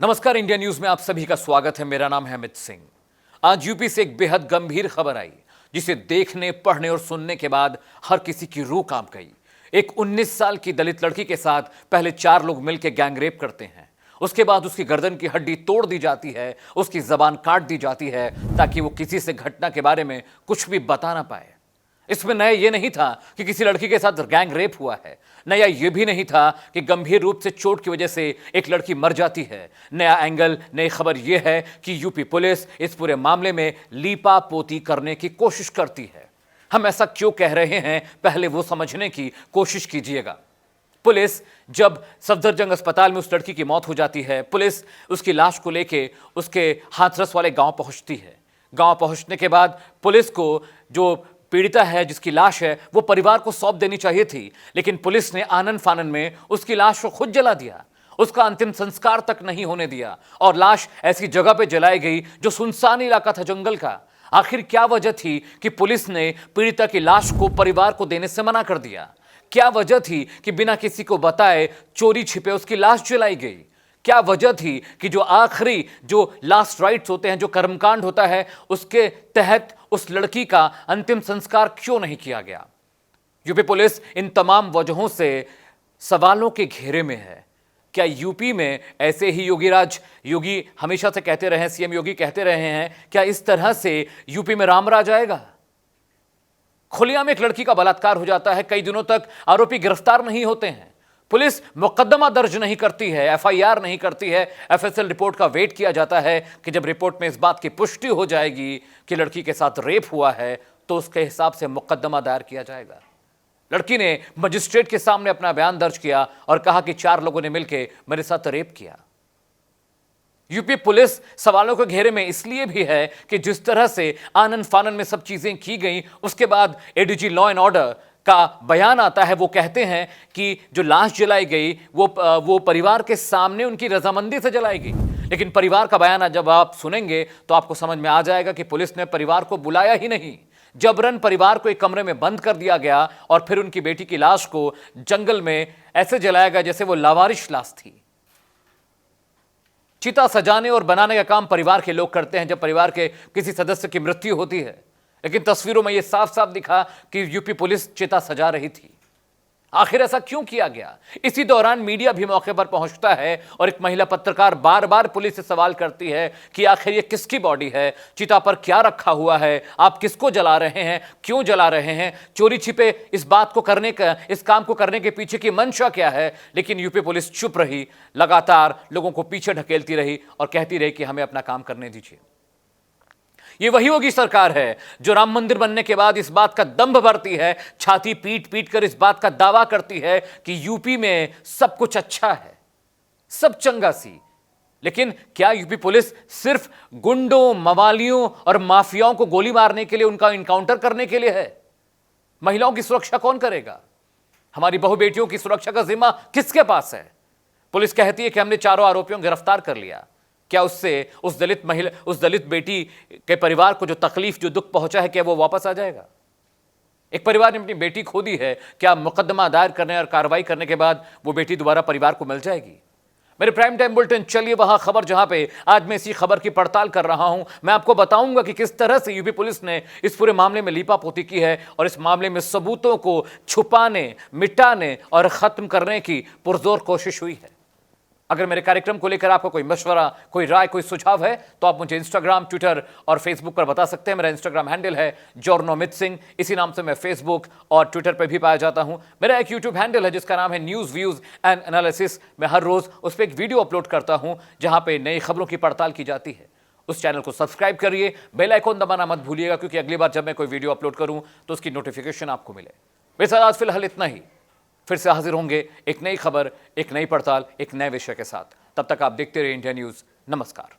नमस्कार, India news में आप सभी का स्वागत है। मेरा नाम है अमित सिंह। आज यूपी से एक बेहद गंभीर खबर आई जिसे देखने, पढ़ने और सुनने के बाद हर किसी की रूह कांप गई। एक 19 साल की दलित लड़की के साथ पहले 4 लोग मिलकर गैंगरेप करते हैं। उसके बाद उसकी गर्दन की हड्डी तोड़ दी जाती है, उसकी जबान काट दी जाती है ताकि वो किसी से घटना के बारे में कुछ भी बता ना पाए। इसमें नया यह नहीं था कि किसी लड़की के साथ गैंग रेप हुआ है। नया यह भी नहीं था कि गंभीर रूप से चोट की वजह से एक लड़की मर जाती है। नया एंगल, नई खबर यह है कि यूपी पुलिस इस पूरे मामले में लीपापोती करने की कोशिश करती है। हम ऐसा क्यों कह रहे हैं, पहले वो समझने की कोशिश कीजिएगा। पुलिस जब सफदरजंग अस्पताल में उस लड़की की मौत हो जाती है, पुलिस उसकी लाश को लेके उसके हाथरस वाले गांव पहुंचती है। गांव पहुंचने के बाद पुलिस को जो पीड़िता है, जिसकी लाश है, वो परिवार को सौंप देनी चाहिए थी, लेकिन पुलिस ने आनन फानन में उसकी लाश को खुद जला दिया। उसका अंतिम संस्कार तक नहीं होने दिया और लाश ऐसी जगह पे जलाई गई जो सुनसान इलाका था, जंगल का। आखिर क्या वजह थी कि पुलिस ने पीड़िता की लाश को परिवार को देने से मना कर दिया? क्या वजह थी कि बिना किसी को बताए चोरी छिपे उसकी लाश जलाई गई? क्या वजह थी कि जो आखिरी जो लास्ट राइट्स होते हैं, जो कर्मकांड होता है, उसके तहत उस लड़की का अंतिम संस्कार क्यों नहीं किया गया? यूपी पुलिस इन तमाम वजहों से सवालों के घेरे में है। क्या यूपी में ऐसे ही योगी हमेशा से कहते रहे, सीएम योगी कहते रहे हैं, क्या इस तरह से यूपी में राम राज आएगा? खुलेआम एक लड़की का बलात्कार हो जाता है, कई दिनों तक आरोपी गिरफ्तार नहीं होते हैं, पुलिस मुकदमा दर्ज नहीं करती है, एफआईआर नहीं करती है, एफएसएल रिपोर्ट का वेट किया जाता है कि जब रिपोर्ट में इस बात की पुष्टि हो जाएगी कि लड़की के साथ रेप हुआ है तो उसके हिसाब से मुकदमा दायर किया जाएगा। लड़की ने मजिस्ट्रेट के सामने अपना बयान दर्ज किया और कहा कि 4 लोगों ने मिलकर मेरे साथ रेप किया। यूपी पुलिस सवालों के घेरे में इसलिए भी है कि जिस तरह से आनन फानन में सब चीजें की गई, उसके बाद एडीजी लॉ एंड ऑर्डर का बयान आता है। वो कहते हैं कि जो लाश जलाई गई वो परिवार के सामने उनकी रजामंदी से जलाई गई। लेकिन परिवार का बयान जब आप सुनेंगे तो आपको समझ में आ जाएगा कि पुलिस ने परिवार को बुलाया ही नहीं, जबरन परिवार को एक कमरे में बंद कर दिया गया और फिर उनकी बेटी की लाश को जंगल में ऐसे जलाया गया जैसे वो लावारिश लाश थी। चिता सजाने और बनाने का काम परिवार के लोग करते हैं जब परिवार के किसी सदस्य की मृत्यु होती है, लेकिन तस्वीरों में यह साफ साफ दिखा कि यूपी पुलिस चिता सजा रही थी। आखिर ऐसा क्यों किया गया? इसी दौरान मीडिया भी मौके पर पहुंचता है और एक महिला पत्रकार बार बार पुलिस से सवाल करती है कि आखिर ये किसकी बॉडी है, चिता पर क्या रखा हुआ है, आप किसको जला रहे हैं, क्यों जला रहे हैं, चोरी छिपे इस काम को करने के पीछे की मंशा क्या है? लेकिन यूपी पुलिस चुप रही, लगातार लोगों को पीछे ढकेलती रही और कहती रही कि हमें अपना काम करने दीजिए। ये वही योगी सरकार है जो राम मंदिर बनने के बाद इस बात का दंभ भरती है, छाती पीट पीट कर इस बात का दावा करती है कि यूपी में सब कुछ अच्छा है, सब चंगा सी। लेकिन क्या यूपी पुलिस सिर्फ गुंडों, मवालियों और माफियाओं को गोली मारने के लिए, उनका इनकाउंटर करने के लिए है? महिलाओं की सुरक्षा कौन करेगा? हमारी बहु बेटियों की सुरक्षा का जिम्मा किसके पास है? पुलिस कहती है कि हमने 4 आरोपियों को गिरफ्तार कर लिया। क्या उससे उस दलित बेटी के परिवार को जो तकलीफ, जो दुख पहुंचा है, क्या वो वापस आ जाएगा? एक परिवार ने अपनी बेटी खो दी है, क्या मुकदमा दायर करने और कार्रवाई करने के बाद वो बेटी दोबारा परिवार को मिल जाएगी? मेरे प्राइम टाइम बुलेटिन, चलिए वहां खबर जहां पे आज मैं इसी खबर की पड़ताल कर रहा हूं। मैं आपको बताऊंगा कि किस तरह से यूपी पुलिस ने इस पूरे मामले में लीपापोती की है और इस मामले में सबूतों को छुपाने, मिटाने और खत्म करने की पुरजोर कोशिश हुई है। अगर मेरे कार्यक्रम को लेकर आपको कोई मशवरा, कोई राय, कोई सुझाव है तो आप मुझे इंस्टाग्राम, ट्विटर और फेसबुक पर बता सकते हैं। मेरा इंस्टाग्राम हैंडल है जॉर्नो अमित सिंह। इसी नाम से मैं फेसबुक और ट्विटर पर भी पाया जाता हूं। मेरा एक यूट्यूब हैंडल है जिसका नाम है न्यूज़ व्यूज़ एंड एनालिसिस। मैं हर रोज उस पर एक वीडियो अपलोड करता हूं जहां पर नई खबरों की पड़ताल की जाती है। उस चैनल को सब्सक्राइब करिए, बेल आइकॉन दबाना मत भूलिएगा, क्योंकि अगली बार जब मैं कोई वीडियो अपलोड करूं तो उसकी नोटिफिकेशन आपको मिले। मेरे साथ आज फिलहाल इतना ही। फिर से हाजिर होंगे एक नई खबर, एक नई पड़ताल, एक नए विषय के साथ। तब तक आप देखते रहिए इंडिया न्यूज़। नमस्कार।